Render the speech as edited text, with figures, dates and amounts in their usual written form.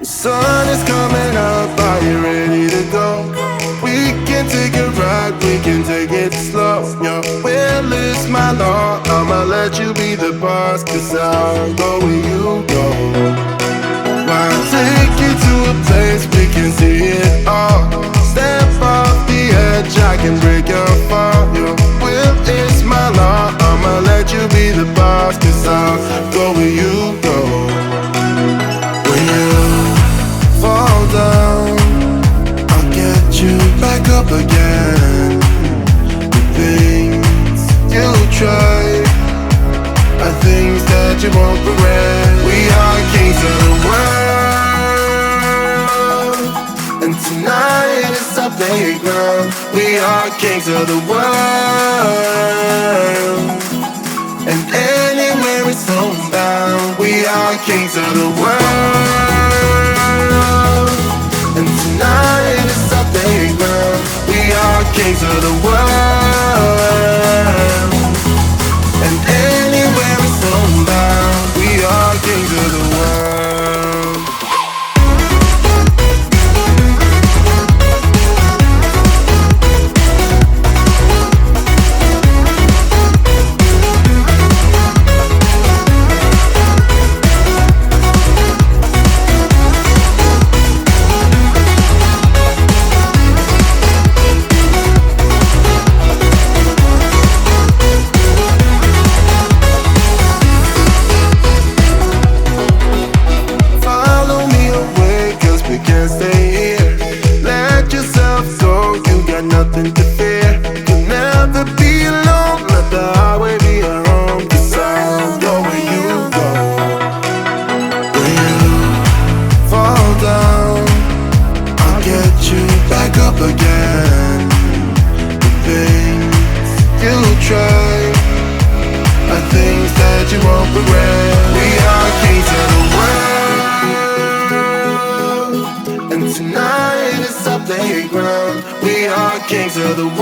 The sun is coming up, are you ready to go? We can take a ride, we can take it slow. Your will is my law, I'ma let you be the boss, 'cause I'll go where you go. I'll take you to a place we can see it all. Step off the edge, I can break your fall. Your will is my law, I'ma let you be the boss, 'cause I'll go where you go. When you fall down, I'll get you back up again. The things you try are things that you won't regret. We are kings of the world, and tonight is our playground. We are kings of the world, and anywhere it's homebound. We are kings of the world, and tonight is our playground. We are kings of the world, and anywhere it's homebound. We are kings of the world. Nothing to fear, you'll never be alone. Let the highway be your home, 'cause I'll go where you go. When you fall down, I'll get you back up again. The things you try are things that you won't regret. We are kings of the world, and tonight is our playground. We are kings of the world,